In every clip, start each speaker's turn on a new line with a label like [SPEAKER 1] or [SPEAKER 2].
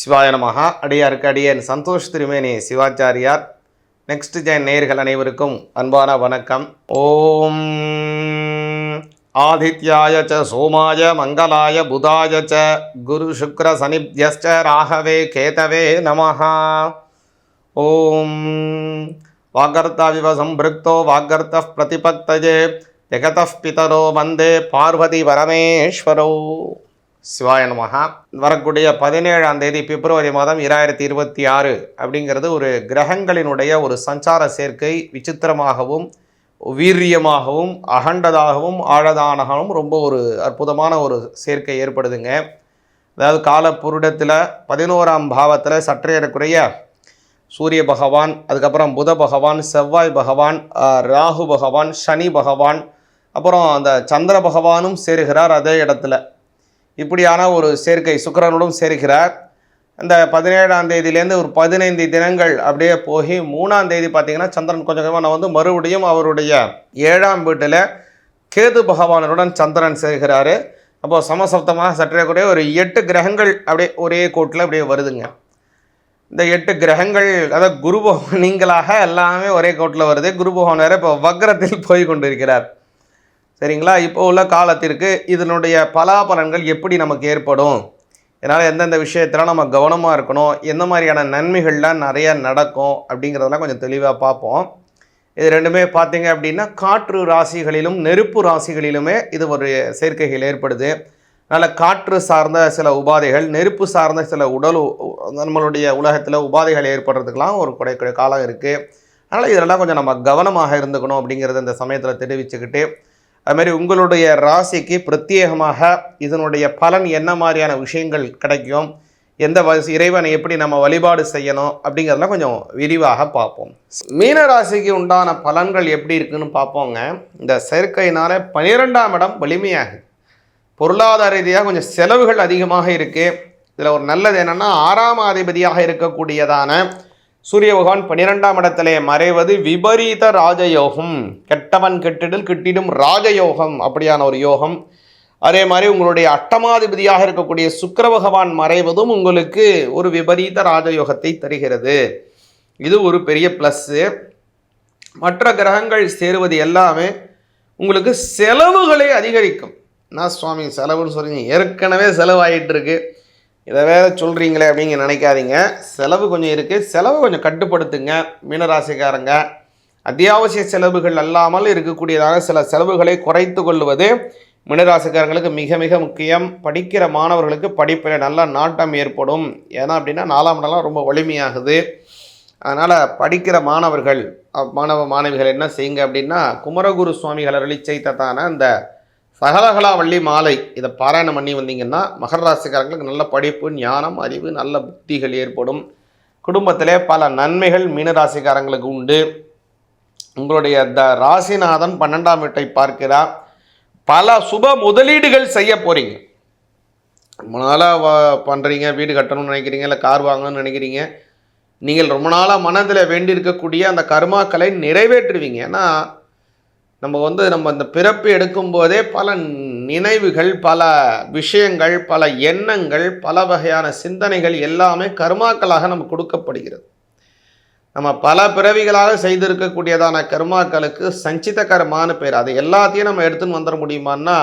[SPEAKER 1] சிவாய நமஹ. அடியாருக்கு அடியேன் சந்தோஷ் திருமேனி சிவாச்சாரியார். நெக்ஸ்ட் ஜென் நேயர்கள் அனைவருக்கும் அன்பான வணக்கம். ஓம் ஆதித்யாய ச சோமாய மங்களாய புதாய ச குரு சுக்ர சனிப்யஸ்ச ராகவே கேதவே நமஹ. ஓம் வாகர்த்தாவிவ சம்பிருக்தோ வாகர்த்தः பிரதிபக்தயே ஜெகதः பிதரோ வந்தே பார்வதி பரமேஸ்வரோ. சிவாய நமஹ. வரக்கூடிய 17ஆம் தேதி பிப்ரவரி மாதம் 2026 அப்படிங்கிறது ஒரு கிரகங்களினுடைய ஒரு சஞ்சார சேர்க்கை. விசித்திரமாகவும் வீரியமாகவும் அகண்டதாகவும் ஆழதானகவும் ரொம்ப ஒரு அற்புதமான ஒரு சேர்க்கை ஏற்படுதுங்க. அதாவது காலப்புருடத்தில் 11ஆம் பாவத்தில் சற்றேறக்குறைய சூரிய பகவான், அதுக்கப்புறம் புத பகவான், செவ்வாய் பகவான், ராகு பகவான், சனி பகவான், அப்புறம் அந்த சந்திர பகவானும் சேருகிறார் அதே இடத்துல. இப்படியான ஒரு சேர்க்கை சுக்கிரனுடன் சேர்க்கிறார். அந்த 17ஆம் தேதியிலேருந்து ஒரு 15 தினங்கள் அப்படியே போய் 3ஆம் தேதி பார்த்திங்கன்னா சந்திரன் கொஞ்சம் கொஞ்சமாக மறுபடியும் அவருடைய 7ஆம் வீட்டில் கேது பகவானுடன் சந்திரன் சேர்கிறாரு. அப்போது சமசப்தமாக சற்றே கூட ஒரு 8 கிரகங்கள் அப்படியே ஒரே கோட்டில் அப்படியே வருதுங்க. இந்த 8 கிரகங்கள் அதாவது குரு பகவான் நீங்களாக எல்லாமே ஒரே கோட்டில் வருது. குரு பகவான் வேறு இப்போ வக்ரத்தில் போய் கொண்டிருக்கிறார். சரிங்களா? இப்போ உள்ள காலத்திற்கு இதனுடைய பலாபலன்கள் எப்படி நமக்கு ஏற்படும், இதனால் எந்தெந்த விஷயத்தில் நம்ம கவனமாக இருக்கணும், எந்த மாதிரியான நன்மைகள்லாம் நிறைய நடக்கும் அப்படிங்கிறதெல்லாம் கொஞ்சம் தெளிவாக பார்ப்போம். இது ரெண்டுமே பார்த்தீங்க அப்படின்னா காற்று ராசிகளிலும் நெருப்பு ராசிகளிலுமே இது ஒரு சேர்க்கைகள் ஏற்படுது. அதனால் காற்று சார்ந்த சில உபாதைகள், நெருப்பு சார்ந்த சில நம்மளுடைய உலகத்தில் உபாதைகள் ஏற்படுறதுக்கெலாம் ஒரு காலம் இருக்குது. அதனால் இதெல்லாம் கொஞ்சம் நம்ம கவனமாக இருந்துக்கணும் அப்படிங்கிறத இந்த சமயத்தில் தெரிவிச்சுக்கிட்டு, அதுமாதிரி உங்களுடைய ராசிக்கு பிரத்யேகமாக இதனுடைய பலன் என்ன மாதிரியான விஷயங்கள் கிடைக்கும், எந்த இறைவனை எப்படி நம்ம வழிபாடு செய்யணும் அப்படிங்கிறதெல்லாம் கொஞ்சம் விரிவாக பார்ப்போம். மீன ராசிக்கு உண்டான பலன்கள் எப்படி இருக்குன்னு பார்ப்போங்க. இந்த சேர்க்கையினால் 12ஆம் இடம் வலிமையாகுது. பொருளாதார ரீதியாக கொஞ்சம் செலவுகள் அதிகமாக இருக்குது. இதில் ஒரு நல்லது என்னென்னா 6ஆம் அதிபதியாக இருக்கக்கூடியதான சூரிய பகவான் 12ஆம் இடத்திலே மறைவது விபரீத ராஜயோகம். கெட்டவன் கெட்டிடில் கிட்டிடும் ராஜயோகம், அப்படியான ஒரு யோகம். அதே மாதிரி உங்களுடைய 8ஆதிபதியாக இருக்கக்கூடிய சுக்கிர பகவான் மறைவதும் உங்களுக்கு ஒரு விபரீத ராஜயோகத்தை தருகிறது. இது ஒரு பெரிய ப்ளஸ்ஸு. மற்ற கிரகங்கள் சேருவது எல்லாமே உங்களுக்கு செலவுகளை அதிகரிக்கும். நான் சுவாமி செலவுன்னு சொல்கிறீங்க, ஏற்கனவே செலவாகிட்டு இருக்கு, இதை வேறு சொல்கிறீங்களே அப்படிங்க நினைக்காதீங்க. செலவு கொஞ்சம் இருக்குது, செலவு கொஞ்சம் கட்டுப்படுத்துங்க மீனராசிக்காரங்க. அத்தியாவசிய செலவுகள் அல்லாமல் இருக்கக்கூடியதாக சில செலவுகளை குறைத்து கொள்வது மீனராசிக்காரங்களுக்கு மிக மிக முக்கியம். படிக்கிற மாணவர்களுக்கு படிப்பில் நல்ல நாட்டம் ஏற்படும். ஏன்னா அப்படின்னா 4ஆம் இடம்லாம் ரொம்ப வலிமையாகுது. அதனால் படிக்கிற மாணவ மாணவிகள் என்ன செய்யுங்க அப்படின்னா குமரகுரு சுவாமிகள் அருளி செய்ததான அந்த சகலகலாவள்ளி மாலை இதை பாராயணம் பண்ணி வந்தீங்கன்னா மகர ராசிக்காரங்களுக்கு நல்ல படிப்பு, ஞானம், அறிவு, நல்ல புத்திகள் ஏற்படும். குடும்பத்திலே பல நன்மைகள் மீனராசிக்காரங்களுக்கு உண்டு. உங்களுடைய ராசிநாதன் 12ஆம் வீட்டை பார்க்கிறார். பல சுப முதலீடுகள் செய்ய போகிறீங்க. ரொம்ப நாளாக பண்ணுறீங்க, வீடு கட்டணும்னு நினைக்கிறீங்க, இல்லை கார் வாங்கணும்னு நினைக்கிறீங்க. நீங்கள் ரொம்ப நாளாக மனதில் வேண்டியிருக்கக்கூடிய அந்த கர்மாக்களை நிறைவேற்றுவீங்க. ஏன்னா நம்ம அந்த பிறப்பு எடுக்கும்போதே பல நினைவுகள், பல விஷயங்கள், பல எண்ணங்கள், பல வகையான சிந்தனைகள் எல்லாமே கர்மாக்களாக நமக்கு கொடுக்கப்படுகிறது. நம்ம பல பிறவிகளாக செய்திருக்கக்கூடியதான கர்மாக்களுக்கு சஞ்சித கர்மான்னு பேர். அது எல்லாத்தையும் நம்ம எடுத்துன்னு வந்துட முடியுமான்னா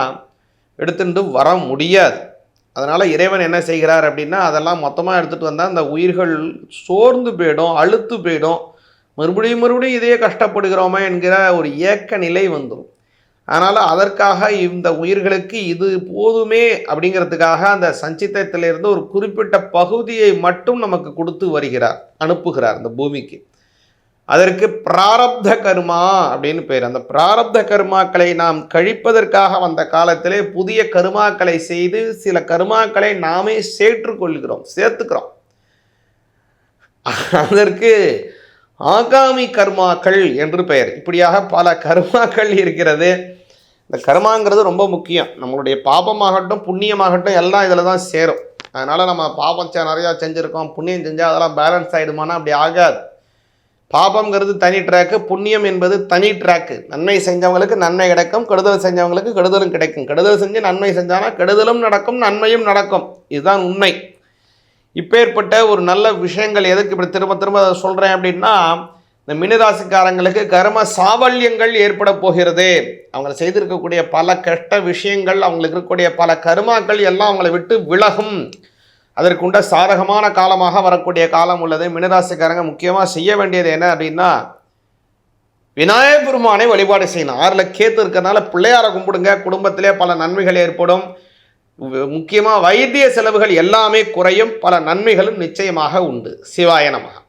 [SPEAKER 1] எடுத்துட்டு வர முடியாது. அதனால் இறைவன் என்ன செய்கிறார் அப்படின்னா அதெல்லாம் மொத்தமாக எடுத்துகிட்டு வந்தால் அந்த உயிர்கள் சோர்ந்து போயிடும், அழுத்து போயிடும். மறுபடியும் இதையே கஷ்டப்படுகிறோமா என்கிற ஒரு ஏக்க நிலை வந்துடும். அதனால் அதற்காக இந்த உயிர்களுக்கு இது போதுமே அப்படிங்கிறதுக்காக அந்த சஞ்சித்தத்திலிருந்து ஒரு குறிப்பிட்ட பகுதியை மட்டும் நமக்கு கொடுத்து அனுப்புகிறார் இந்த பூமிக்கு. அதற்கு பிராரப்த கர்மா அப்படின்னு பேர். அந்த பிராரப்த கர்மாக்களை நாம் கழிப்பதற்காக வந்த காலத்திலே புதிய கர்மாக்களை செய்து சில கர்மாக்களை நாமே சேர்த்துக்கிறோம். அதற்கு ஆகாமி கர்மாக்கள் என்று பெயர். இப்படியாக பல கர்மாக்கள் இருக்கிறது. இந்த கர்மாங்கிறது ரொம்ப முக்கியம். நம்மளுடைய பாபமாகட்டும் புண்ணியமாகட்டும் எல்லாம் இதில் தான் சேரும். அதனால் நம்ம பாபம் நிறையா செஞ்சுருக்கோம், புண்ணியம் செஞ்சால் அதெல்லாம் பேலன்ஸ் ஆகிடுமானா அப்படி ஆகாது. பாபங்கிறது தனி ட்ராக்கு, புண்ணியம் என்பது தனி ட்ராக்கு. நன்மை செஞ்சவங்களுக்கு நன்மை கிடைக்கும், கெடுதல் செஞ்சவங்களுக்கு கெடுதலும் கிடைக்கும். கெடுதல் செஞ்சு நன்மை செஞ்சானா கெடுதலும் நடக்கும், நன்மையும் நடக்கும். இதுதான் உண்மை. இப்பேற்பட்ட ஒரு நல்ல விஷயங்கள் எதுக்கு இப்படி திரும்ப திரும்ப அதை சொல்கிறேன் அப்படின்னா, இந்த மீனராசிக்காரங்களுக்கு கர்ம சாவல்யங்கள் ஏற்பட போகிறது. அவங்க செய்திருக்கக்கூடிய பல கெட்ட விஷயங்கள், அவங்களுக்கு இருக்கக்கூடிய பல கர்மாக்கள் எல்லாம் அவங்களை விட்டு விலகும். அதற்குண்ட சாதகமான காலமாக வரக்கூடிய காலம் உள்ளது. மீனராசிக்காரங்க முக்கியமாக செய்ய வேண்டியது என்ன அப்படின்னா, விநாயகப் பெருமானை வழிபாடு செய்யணும். 6ல் கேத்து இருக்கிறதுனால பிள்ளையாரை கும்பிடுங்க. குடும்பத்திலே பல நன்மைகள் ஏற்படும். முக்கியமாக வைத்திய செலவுகள் எல்லாமே குறையும். பல நன்மைகளும் நிச்சயமாக உண்டு. சிவாய நமः.